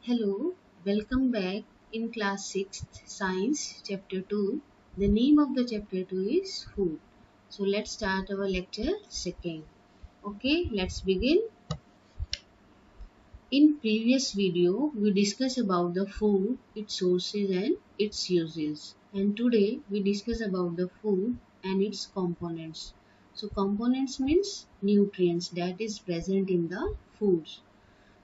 Hello, welcome back in class 6th science chapter 2. The name of the chapter 2 is food. So let's start our lecture second. Okay, let's begin. In previous video we discussed about the food, its sources and its uses. And today we discuss about the food and its components. So components means nutrients that is present in the foods.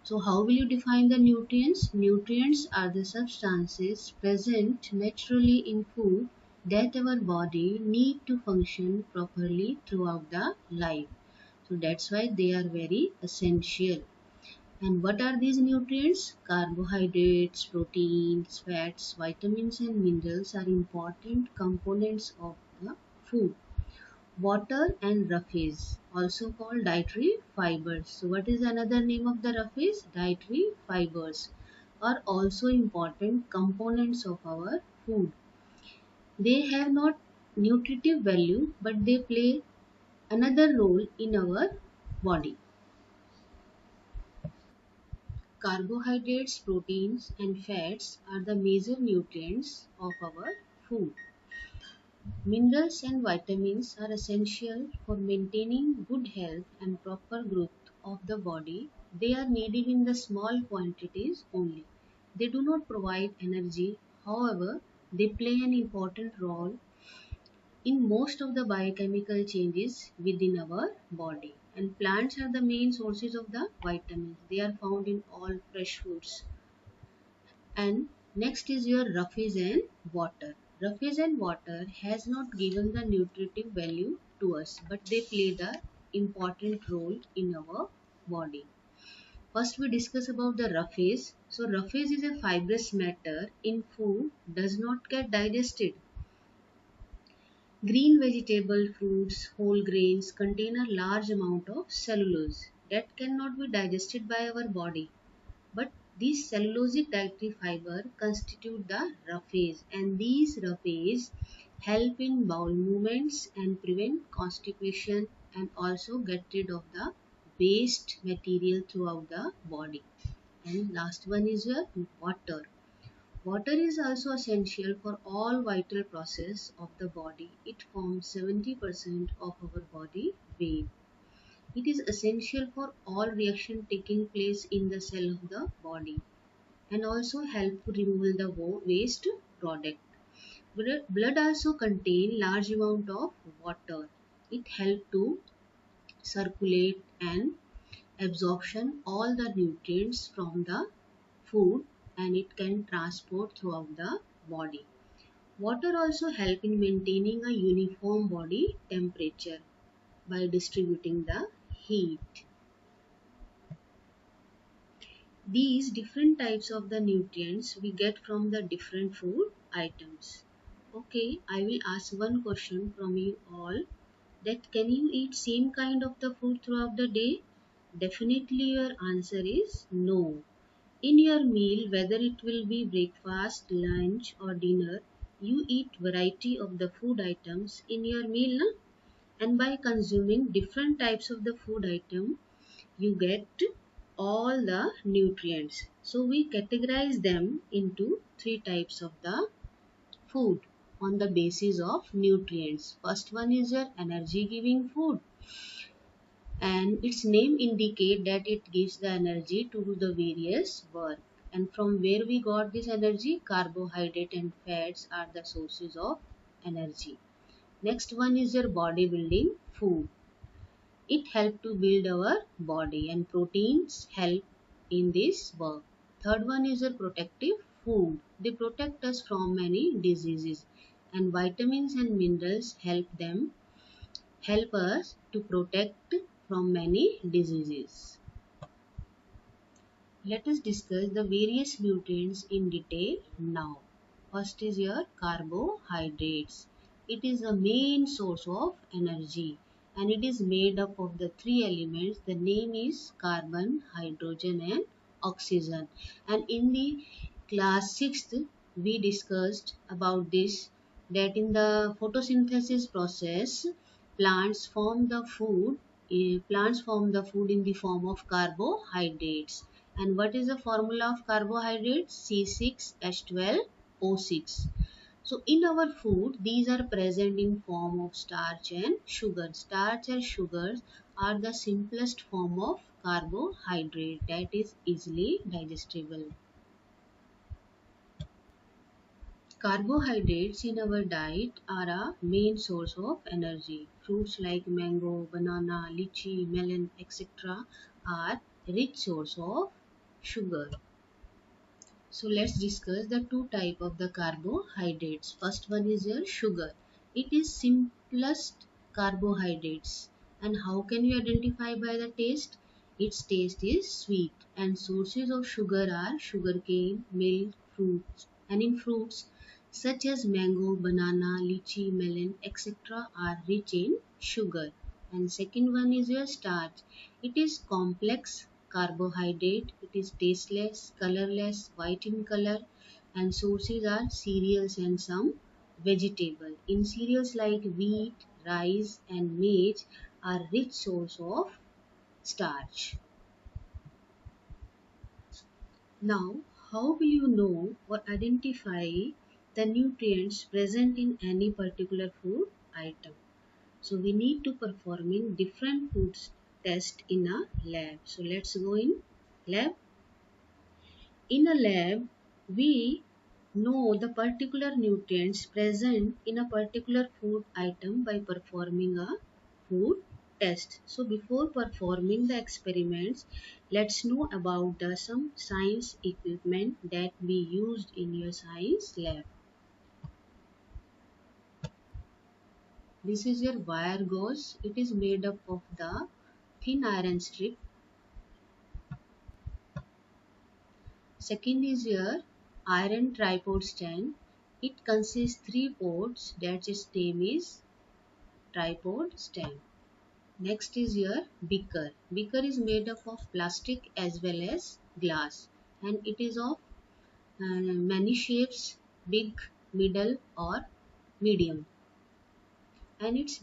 So how will you define the nutrients? Nutrients are the substances present naturally in food that our body need to function properly throughout the life. So that's why they are very essential. And what are these nutrients? Carbohydrates, proteins, fats, vitamins and minerals are important components of the food. Water and roughage, also called dietary fibers. So what is another name of the roughage? Dietary fibers are also important components of our food. They have not nutritive value but they play another role in our body. Carbohydrates, proteins and fats are the major nutrients of our food. Minerals and vitamins are essential for maintaining good health and proper growth of the body. They are needed in the small quantities only. They do not provide energy, however, they play an important role in most of the biochemical changes within our body. And plants are the main sources of the vitamins. They are found in all fresh foods. And next is your roughage and water. Roughage and water has not given the nutritive value to us, but they play the important role in our body. First we discuss about the roughage. So roughage is a fibrous matter in food does not get digested. Green vegetable, fruits, whole grains contain a large amount of cellulose that cannot be digested by our body. But these cellulosic dietary fiber constitute the roughage, and these roughage help in bowel movements and prevent constipation and also get rid of the waste material throughout the body. And last one is your water. Water is also essential for all vital process of the body. It forms 70% of our body weight. It is essential for all reaction taking place in the cell of the body and also help to remove the waste product. Blood also contain large amount of water. It help to circulate and absorption all the nutrients from the food and it can transport throughout the body. Water also help in maintaining a uniform body temperature by distributing the heat. These different types of the nutrients we get from the different food items. Okay, I will ask one question from you all that can you eat same kind of the food throughout the day? Definitely your answer is no. In your meal, whether it will be breakfast, lunch or dinner, you eat variety of the food items in your meal, na? And by consuming different types of the food item, you get all the nutrients. So we categorize them into three types of the food on the basis of nutrients. First one is your energy giving food and its name indicate that it gives the energy to do the various work. And from where we got this energy? Carbohydrate and fats are the sources of energy. Next one is your bodybuilding food. It helps to build our body and proteins help in this work. Third one is a protective food. They protect us from many diseases and vitamins and minerals help us to protect from many diseases. Let us discuss the various nutrients in detail now. First is your carbohydrates. It is the main source of energy and it is made up of the three elements. The name is carbon, hydrogen and oxygen. And in the class 6th we discussed about this that in the photosynthesis process plants form the food in the form of carbohydrates And what is the formula of carbohydrates? C6H12O6. So in our food, these are present in form of starch and sugar. Starch and sugars are the simplest form of carbohydrate that is easily digestible. Carbohydrates in our diet are a main source of energy. Fruits like mango, banana, lychee, melon, etc. are rich source of sugar. So let's discuss the two type of the carbohydrates. First one is your sugar. It is simplest carbohydrates. And how can you identify by the taste? Its taste is sweet and sources of sugar are sugarcane, milk, fruits. And in fruits such as mango, banana, lychee, melon, etc. are rich in sugar. And second one is your starch. It is complex carbohydrate. It is tasteless, colorless, white in color, and sources are cereals and some vegetable. In cereals like wheat, rice, and maize are rich source of starch. Now, how will you know or identify the nutrients present in any particular food item? So we need to performing different foods test in a lab. So let's go in lab. In a lab, we know the particular nutrients present in a particular food item by performing a food test. So before performing the experiments, let's know about the some science equipment that we used in your science lab. This is your wire gauze. It is made up of the thin iron strip. Second is your iron tripod stand. It consists three pods that its name is tripod stand. Next is your beaker. Beaker is made up of plastic as well as glass, and it is of many shapes, big, middle or medium. And its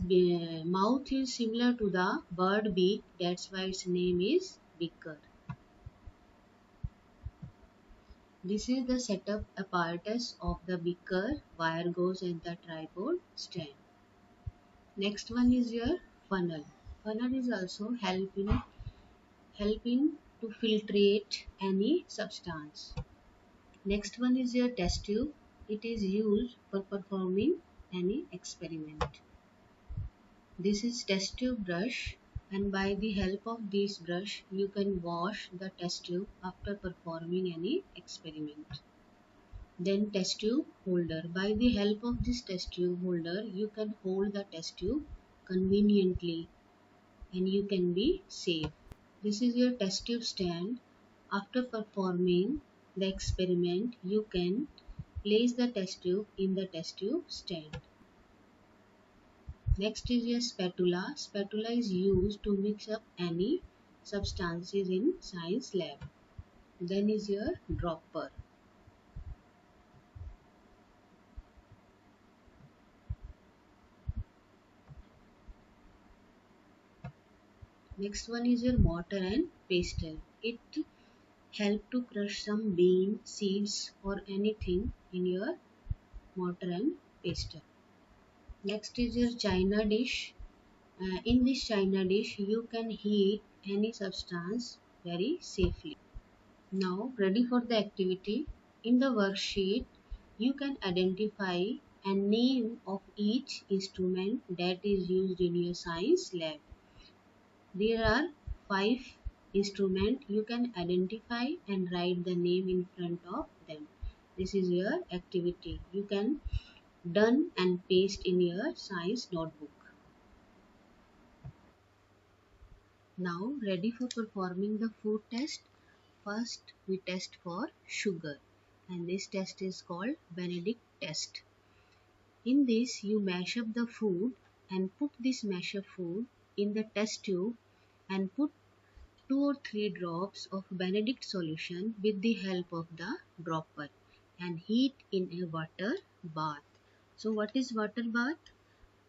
mouth is similar to the bird beak, that's why its name is beaker. This is the setup apparatus of the beaker, wire gauze and the tripod stand. Next one is your funnel. Funnel is also helping to filtrate any substance. Next one is your test tube. It is used for performing any experiment. This is test tube brush, and by the help of this brush you can wash the test tube after performing any experiment. Then test tube holder. By the help of this test tube holder you can hold the test tube conveniently and you can be safe. This is your test tube stand. After performing the experiment you can place the test tube in the test tube stand. Next is your spatula. Spatula is used to mix up any substances in science lab. Then is your dropper. Next one is your mortar and pestle. It help to crush some bean, seeds or anything in your mortar and pestle. Next is your china dish. In this china dish you can heat any substance very safely. Now ready for the activity. In the worksheet you can identify and name of each instrument that is used in your science lab. There are 5 instruments. You can identify and write the name in front of them. This is your activity. You can done and paste in your science notebook. Now ready for performing the food test. First we test for sugar, and this test is called Benedict test. In this you mash up the food and put this mash up food in the test tube and put 2 or 3 drops of Benedict solution with the help of the dropper and heat in a water bath. So what is water bath?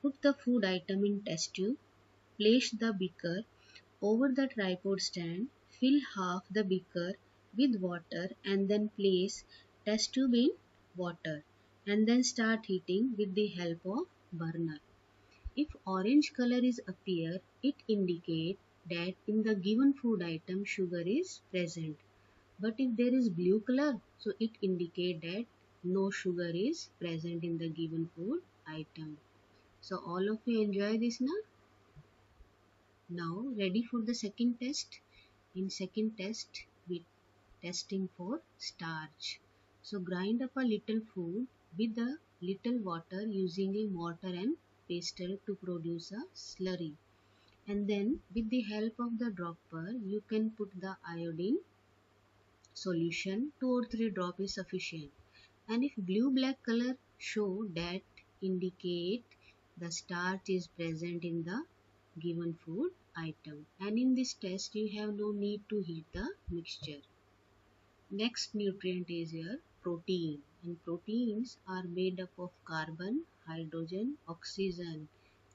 Put the food item in test tube, place the beaker over the tripod stand, fill half the beaker with water and then place test tube in water and then start heating with the help of burner. If orange color is appear, it indicate that in the given food item sugar is present. But if there is blue color, so it indicate that no sugar is present in the given food item. So all of you enjoy this now? Now ready for the second test? In second test, we testing for starch. So grind up a little food with a little water using a mortar and pestle to produce a slurry. And then with the help of the dropper, you can put the iodine solution. 2 or 3 drop is sufficient. And if blue black color show, that indicate the starch is present in the given food item. And in this test you have no need to heat the mixture. Next nutrient is here protein, and proteins are made up of carbon, hydrogen, oxygen,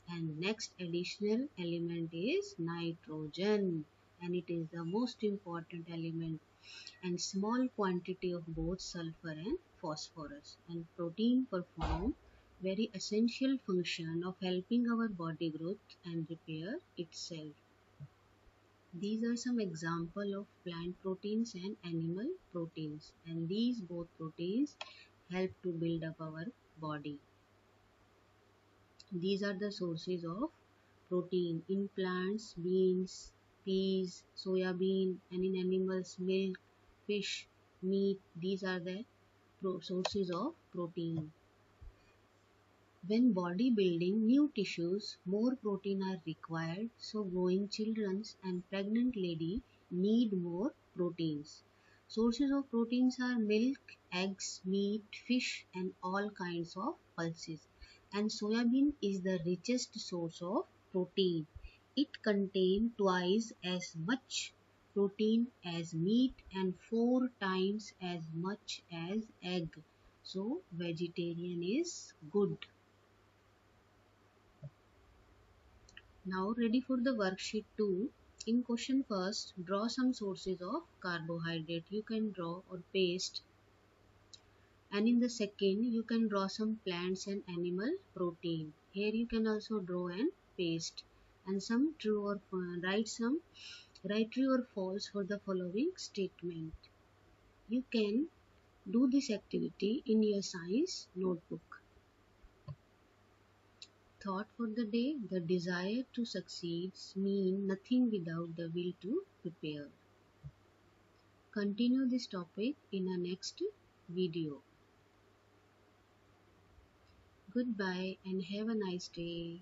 and next additional element is nitrogen, and it is the most important element, and small quantity of both sulfur and phosphorus. And protein perform very essential function of helping our body growth and repair itself. These are some example of plant proteins and animal proteins, and these both proteins help to build up our body. These are the sources of protein in plants: beans, peas, soya bean, and in animals: milk, fish, meat. These are the sources of protein. When body building new tissues, more protein are required, so growing children and pregnant lady need more proteins. Sources of proteins are milk, eggs, meat, fish, and all kinds of pulses. And soybean is the richest source of protein. It contains twice as much protein as meat and 4 times as much as egg. So vegetarian is good. Now ready for the worksheet 2. In question first, draw some sources of carbohydrate. You can draw or paste. And in the second, you can draw some plants and animal protein. Here you can also draw and paste. And some true or write true or false for the following statement. You can do this activity in your science notebook. Thought for the day: the desire to succeed means nothing without the will to prepare. Continue this topic in our next video. Goodbye and have a nice day.